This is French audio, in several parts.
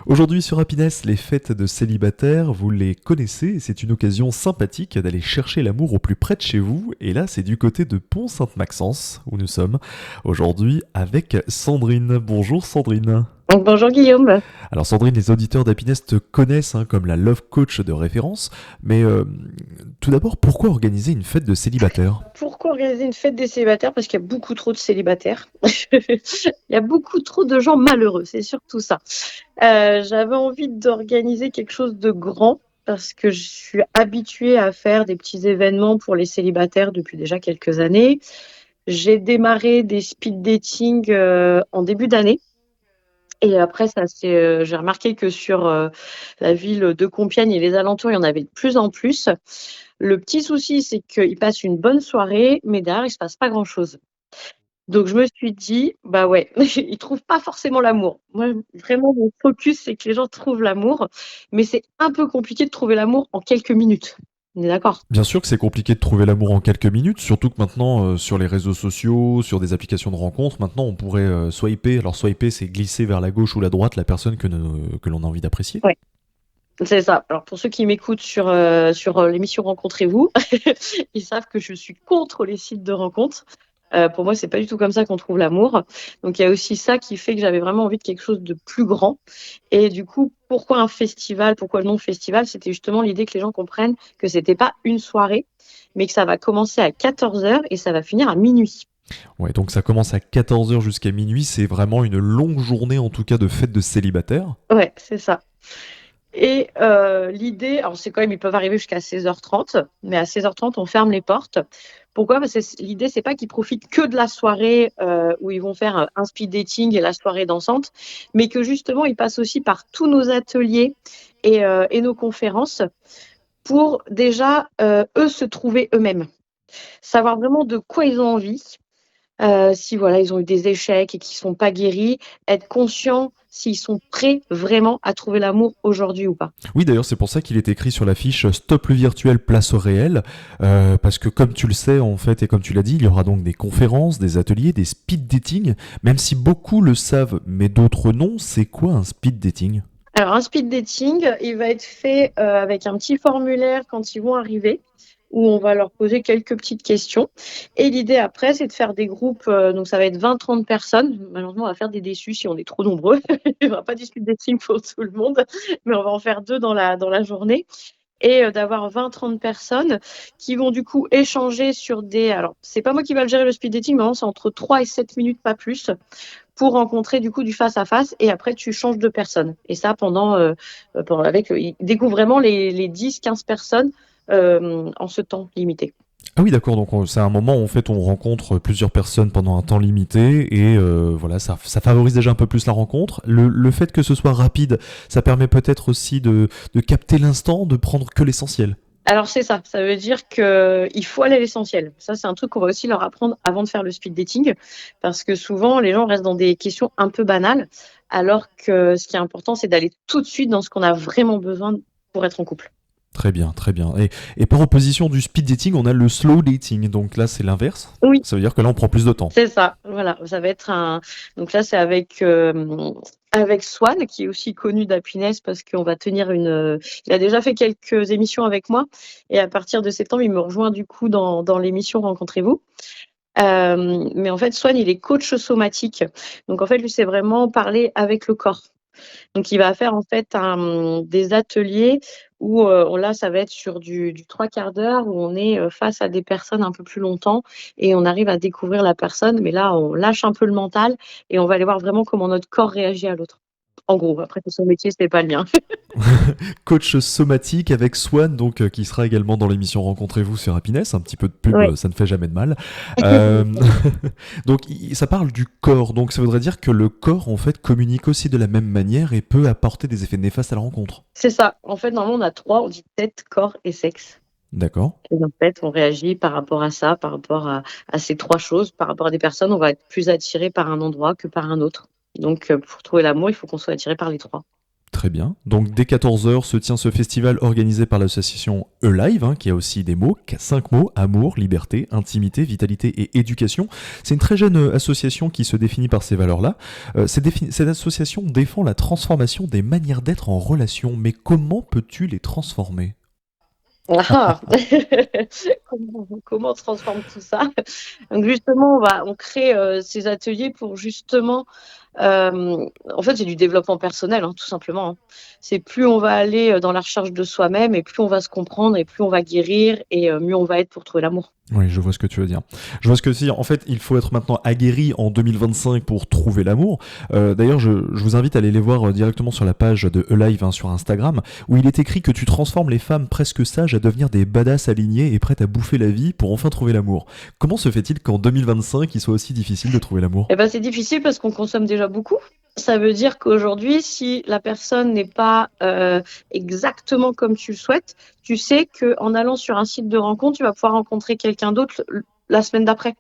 Aujourd'hui sur Happiness, les fêtes de célibataires, vous les connaissez et c'est une occasion sympathique d'aller chercher l'amour au plus près de chez vous. Et là, c'est du côté de Pont-Sainte-Maxence où nous sommes aujourd'hui avec Sandrine. Bonjour Sandrine. Bonjour Guillaume. Alors Sandrine, les auditeurs d'Happiness te connaissent comme la love coach de référence, mais tout d'abord, pourquoi organiser une fête de célibataires? Pourquoi organiser une fête des célibataires? Parce qu'il y a beaucoup trop de célibataires. Il y a beaucoup trop de gens malheureux, c'est surtout ça. J'avais envie d'organiser quelque chose de grand parce que je suis habituée à faire des petits événements pour les célibataires depuis déjà quelques années. J'ai démarré des speed dating en début d'année. Et après, j'ai remarqué que sur la ville de Compiègne et les alentours, il y en avait de plus en plus. Le petit souci, c'est qu'ils passent une bonne soirée, mais derrière, il se passe pas grand-chose. Donc je me suis dit: «Bah ouais, ils trouvent pas forcément l'amour». Moi, vraiment, mon focus, c'est que les gens trouvent l'amour, mais c'est un peu compliqué de trouver l'amour en quelques minutes. On est d'accord? Bien sûr que c'est compliqué de trouver l'amour en quelques minutes, surtout que maintenant, sur les réseaux sociaux, sur des applications de rencontres, maintenant on pourrait swiper. Alors swiper, c'est glisser vers la gauche ou la droite la personne que l'on a envie d'apprécier. Ouais, c'est ça. Alors pour ceux qui m'écoutent sur l'émission Rencontrez-vous, ils savent que je suis contre les sites de rencontres. Pour moi, c'est pas du tout comme ça qu'on trouve l'amour. Donc il y a aussi ça qui fait que j'avais vraiment envie de quelque chose de plus grand. Et du coup, pourquoi un festival? Pourquoi le nom festival? C'était justement l'idée que les gens comprennent que c'était pas une soirée, mais que ça va commencer à 14h et ça va finir à minuit. Ouais, donc ça commence à 14 heures jusqu'à minuit, c'est vraiment une longue journée en tout cas de fête de célibataire. Ouais, c'est ça. Et l'idée, alors c'est quand même, ils peuvent arriver jusqu'à 16h30, mais à 16h30, on ferme les portes. Pourquoi? Parce que l'idée, c'est pas qu'ils profitent que de la soirée où ils vont faire un speed dating et la soirée dansante, mais que justement, ils passent aussi par tous nos ateliers et nos conférences pour déjà, eux, se trouver eux-mêmes. Savoir vraiment de quoi ils ont envie, si voilà, ils ont eu des échecs et qu'ils sont pas guéris, être conscients s'ils sont prêts vraiment à trouver l'amour aujourd'hui ou pas. Oui, d'ailleurs, c'est pour ça qu'il est écrit sur l'affiche Stop le virtuel, place au réel. Parce que, comme tu le sais, en fait, et comme tu l'as dit, il y aura donc des conférences, des ateliers, des speed dating. Même si beaucoup le savent, mais d'autres non, c'est quoi un speed dating? Alors, un speed dating, il va être fait avec un petit formulaire quand ils vont arriver, où on va leur poser quelques petites questions. Et l'idée après, c'est de faire des groupes, donc ça va être 20-30 personnes. Malheureusement, on va faire des déçus si on est trop nombreux. Il n'y aura pas de speed dating pour tout le monde, mais on va en faire deux dans la journée. Et d'avoir 20-30 personnes qui vont du coup échanger sur des... Alors, c'est pas moi qui va le gérer le speed dating, mais vraiment, c'est entre 3 et 7 minutes, pas plus, pour rencontrer du coup du face à face et après tu changes de personne. Et ça ils découvrent vraiment les 10-15 personnes en ce temps limité. Ah oui, d'accord, donc c'est un moment où en fait on rencontre plusieurs personnes pendant un temps limité et voilà, ça favorise déjà un peu plus la rencontre. Le fait que ce soit rapide, ça permet peut-être aussi de capter l'instant, de prendre que l'essentiel. Alors c'est ça, ça veut dire qu'il faut aller à l'essentiel. Ça c'est un truc qu'on va aussi leur apprendre avant de faire le speed dating, parce que souvent les gens restent dans des questions un peu banales, alors que ce qui est important c'est d'aller tout de suite dans ce qu'on a vraiment besoin pour être en couple. Très bien, très bien. Et par opposition du speed dating, on a le slow dating, donc là c'est l'inverse. Oui, Ça veut dire que là on prend plus de temps. c'est ça, voilà. Ça va être un. Donc là, c'est avec Swan, qui est aussi connu d'Happiness parce qu'on va tenir une. Il a déjà fait quelques émissions avec moi et à partir de septembre, il me rejoint du coup dans l'émission Rencontrez-vous. Mais en fait, Swan, il est coach somatique. Donc en fait, lui, c'est vraiment parler avec le corps. Donc, il va faire en fait des ateliers où là, ça va être sur du trois quarts d'heure où on est face à des personnes un peu plus longtemps et on arrive à découvrir la personne. Mais là, on lâche un peu le mental et on va aller voir vraiment comment notre corps réagit à l'autre. En gros, après, c'est son métier, c'est pas le mien. Coach somatique avec Swan, donc qui sera également dans l'émission Rencontrez-vous sur Happiness. Un petit peu de pub, Ouais. ça ne fait jamais de mal. Euh, donc ça parle du corps, donc ça voudrait dire que le corps en fait communique aussi de la même manière et peut apporter des effets néfastes à la rencontre. C'est ça. En fait, normalement, on a trois, on dit tête, corps et sexe. D'accord. Et en fait, on réagit par rapport à ça, par rapport à ces trois choses. Par rapport à des personnes, on va être plus attiré par un endroit que par un autre. Donc, pour trouver l'amour, il faut qu'on soit attiré par les trois. Très bien. Donc dès 14 heures se tient ce festival organisé par l'association E-Live, qui a aussi des mots, 5 mots, amour, liberté, intimité, vitalité et éducation. C'est une très jeune association qui se définit par ces valeurs-là. Cette association défend la transformation des manières d'être en relation, mais comment peux-tu les transformer? Ah comment on transforme tout ça? Donc justement, on crée ces ateliers pour justement, en fait, c'est du développement personnel, hein, tout simplement. Hein. C'est plus on va aller dans la recherche de soi-même et plus on va se comprendre et plus on va guérir et mieux on va être pour trouver l'amour. Oui, je vois ce que tu veux dire. Je vois ce que tu veux dire. En fait, il faut être maintenant aguerri en 2025 pour trouver l'amour. D'ailleurs, je vous invite à aller les voir directement sur la page de E-Live sur Instagram, où il est écrit que tu transformes les femmes presque sages à devenir des badass alignés et prêtes à bouffer la vie pour enfin trouver l'amour. Comment se fait-il qu'en 2025, il soit aussi difficile de trouver l'amour? Eh ben, c'est difficile parce qu'on consomme déjà beaucoup. Ça veut dire qu'aujourd'hui, si la personne n'est pas exactement comme tu le souhaites, tu sais qu'en allant sur un site de rencontre, tu vas pouvoir rencontrer quelqu'un d'autre la semaine d'après.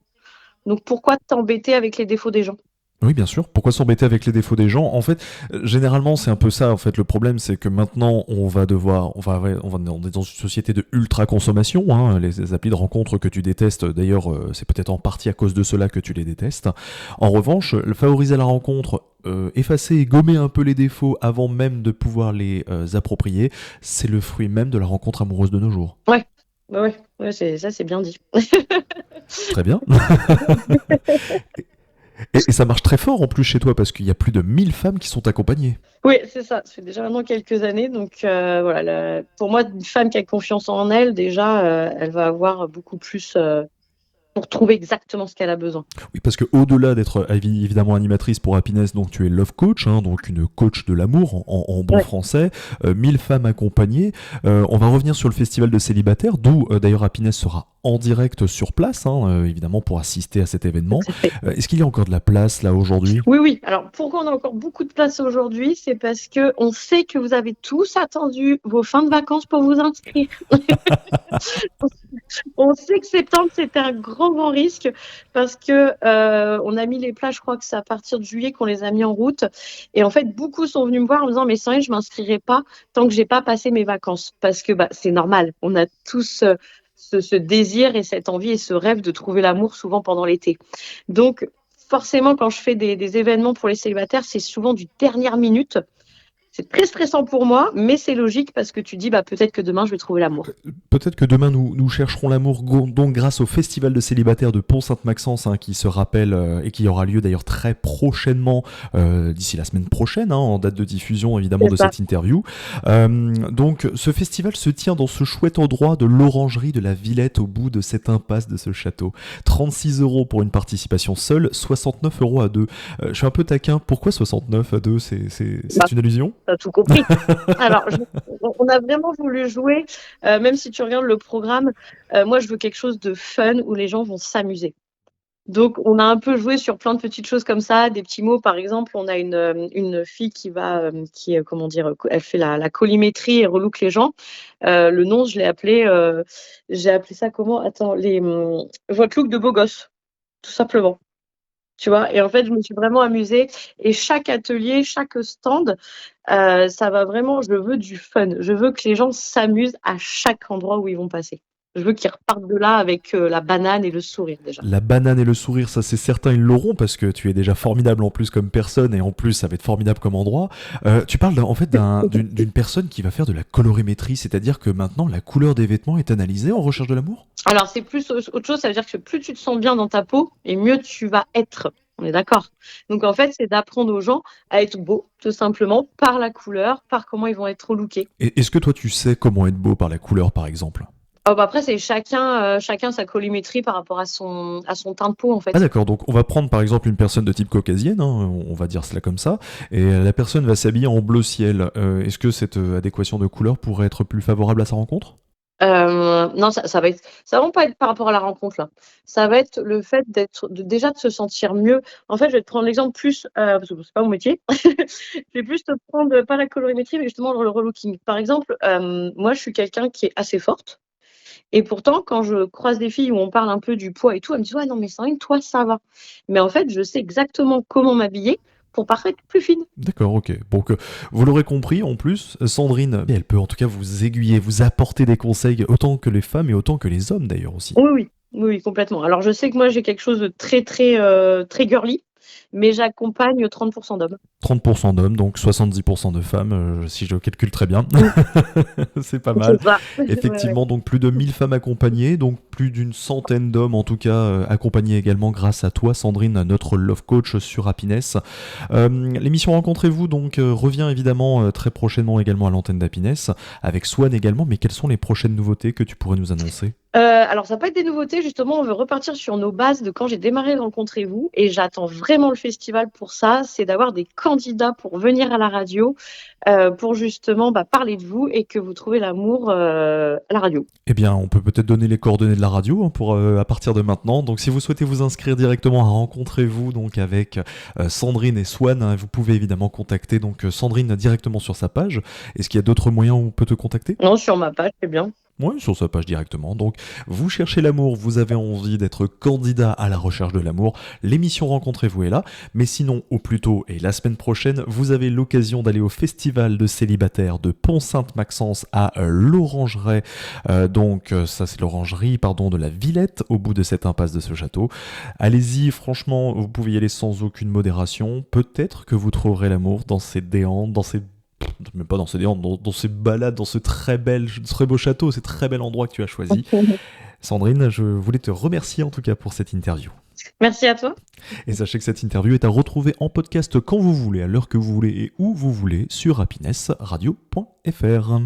Donc pourquoi t'embêter avec les défauts des gens? Oui, bien sûr. Pourquoi s'embêter avec les défauts des gens? En fait, généralement, c'est un peu ça. En fait, le problème, c'est que maintenant, on est dans une société de ultra consommation. Les applis de rencontre que tu détestes, d'ailleurs, c'est peut-être en partie à cause de cela que tu les détestes. En revanche, favoriser la rencontre, effacer et gommer un peu les défauts avant même de pouvoir les approprier, c'est le fruit même de la rencontre amoureuse de nos jours. Ouais, ouais, c'est bien dit. Très bien. Et ça marche très fort en plus chez toi parce qu'il y a plus de 1000 femmes qui sont accompagnées. Oui, c'est ça. Ça fait déjà maintenant quelques années. Donc voilà, pour moi, une femme qui a confiance en elle, déjà, elle va avoir beaucoup plus pour trouver exactement ce qu'elle a besoin. Oui, parce que au-delà d'être évidemment animatrice pour Happiness, donc tu es love coach, donc une coach de l'amour en bon Ouais, français, 1000 femmes accompagnées. On va revenir sur le festival de célibataires, d'où d'ailleurs Happiness sera en direct sur place, évidemment pour assister à cet événement. tout à fait. Est-ce qu'il y a encore de la place là aujourd'hui? Oui, oui. Alors, pourquoi on a encore beaucoup de place aujourd'hui? C'est parce que on sait que vous avez tous attendu vos fins de vacances pour vous inscrire. On sait que septembre, c'était un grand, grand risque parce que on a mis les plages, je crois que c'est à partir de juillet qu'on les a mis en route. Et en fait, beaucoup sont venus me voir en me disant, mais Sandrine, je m'inscrirai pas tant que j'ai pas passé mes vacances. Parce que c'est normal. On a tous ce désir et cette envie et ce rêve de trouver l'amour souvent pendant l'été. Donc, forcément, quand je fais des événements pour les célibataires, c'est souvent du dernière minute. C'est très stressant pour moi, mais c'est logique parce que tu dis, peut-être que demain, je vais trouver l'amour. Peut-être que demain nous chercherons l'amour donc grâce au festival de célibataires de Pont-Sainte-Maxence qui se rappelle et qui aura lieu d'ailleurs très prochainement, d'ici la semaine prochaine, en date de diffusion évidemment C'est de ça. cette interview. Donc ce festival se tient dans ce chouette endroit de l'orangerie de la Villette au bout de cette impasse de ce château. 36 € pour une participation seule, 69 € à deux. Je suis un peu taquin, pourquoi 69 à deux? C'est une allusion? T'as tout compris. Alors, on a vraiment voulu jouer, même si tu regardes le programme, moi je veux quelque chose de fun où les gens vont s'amuser. Donc, on a un peu joué sur plein de petites choses comme ça, des petits mots. Par exemple, on a une fille comment dire, elle fait la collimétrie et relook les gens. Le nom, j'ai appelé ça comment? Attends, votre look de beau gosse, tout simplement. Tu vois? Et en fait, je me suis vraiment amusée et chaque atelier, chaque stand, ça va vraiment je veux du fun. Je veux que les gens s'amusent à chaque endroit où ils vont passer. Je veux qu'ils repartent de là avec, la banane et le sourire déjà. La banane et le sourire, ça c'est certain, ils l'auront parce que tu es déjà formidable en plus comme personne et en plus ça va être formidable comme endroit. Tu parles en fait d'une personne qui va faire de la colorimétrie, c'est-à-dire que maintenant la couleur des vêtements est analysée en recherche de l'amour? Alors c'est plus autre chose, ça veut dire que plus tu te sens bien dans ta peau et mieux tu vas être. On est d'accord? Donc en fait, c'est d'apprendre aux gens à être beaux, tout simplement, par la couleur, par comment ils vont être relookés. Et est-ce que toi tu sais comment être beau par la couleur par exemple? Après, c'est chacun sa colorimétrie par rapport à son teint de peau, en Ah fait. d'accord, donc on va prendre par exemple une personne de type caucasienne, on va dire cela comme ça, et la personne va s'habiller en bleu ciel. Est-ce que cette adéquation de couleur pourrait être plus favorable à sa rencontre? Non, ça va pas être par rapport à la rencontre, là. Ça va être le fait déjà de se sentir mieux. En fait, je vais te prendre l'exemple plus, parce que c'est pas mon métier. Je vais plus te prendre, pas la colorimétrie, mais justement le relooking. Par exemple, moi, je suis quelqu'un qui est assez forte et pourtant, quand je croise des filles où on parle un peu du poids et tout, elles me disent: «Ouais, non, mais Sandrine, toi, ça va». Mais en fait, je sais exactement comment m'habiller pour paraître plus fine. D'accord, ok. Donc, vous l'aurez compris, en plus, Sandrine, elle peut en tout cas vous aiguiller, vous apporter des conseils, autant que les femmes et autant que les hommes d'ailleurs aussi. Oui, oui, oui, oui, complètement. Alors, je sais que moi, j'ai quelque chose de très, très, très girly, mais j'accompagne 30% d'hommes. 30% d'hommes, donc 70% de femmes, si je calcule très bien. Mm. C'est pas mal. C'est ça. Ouais, ouais. Effectivement, donc plus de 1000 femmes accompagnées, donc plus d'une centaine d'hommes en tout cas accompagnés également grâce à toi, Sandrine, notre love coach sur Happiness. L'émission Rencontrez-vous donc revient évidemment très prochainement également à l'antenne d'Happiness, avec Swan également, mais quelles sont les prochaines nouveautés que tu pourrais nous annoncer? Alors, ça va pas être des nouveautés, justement, on veut repartir sur nos bases de quand j'ai démarré Rencontrez-vous, et j'attends vraiment le festival pour ça, c'est d'avoir des candidats pour venir à la radio, pour justement parler de vous et que vous trouvez l'amour à la radio. Eh bien, on peut peut-être donner les coordonnées de la radio pour à partir de maintenant. Donc, si vous souhaitez vous inscrire directement à Rencontrez-vous donc avec Sandrine et Swan, hein, vous pouvez évidemment contacter donc Sandrine directement sur sa page. Est-ce qu'il y a d'autres moyens où on peut te contacter? Non, sur ma page, c'est bien. Oui, sur sa page directement. Donc, vous cherchez l'amour, vous avez envie d'être candidat à la recherche de l'amour, l'émission Rencontrez-vous est là. Mais sinon, au plus tôt et la semaine prochaine, vous avez l'occasion d'aller au festival de célibataires de Pont-Sainte-Maxence à l'Orangerie. Ça c'est l'orangerie, pardon, de la Villette, au bout de cette impasse de ce château. Allez-y, franchement, vous pouvez y aller sans aucune modération. Peut-être que vous trouverez l'amour dans ces déants, même pas dans ces déants, dans ces balades, dans ce très beau château, ce très bel endroit que tu as choisi. Sandrine, je voulais te remercier en tout cas pour cette interview. Merci à toi. Et sachez que cette interview est à retrouver en podcast quand vous voulez, à l'heure que vous voulez et où vous voulez sur happinessradio.fr.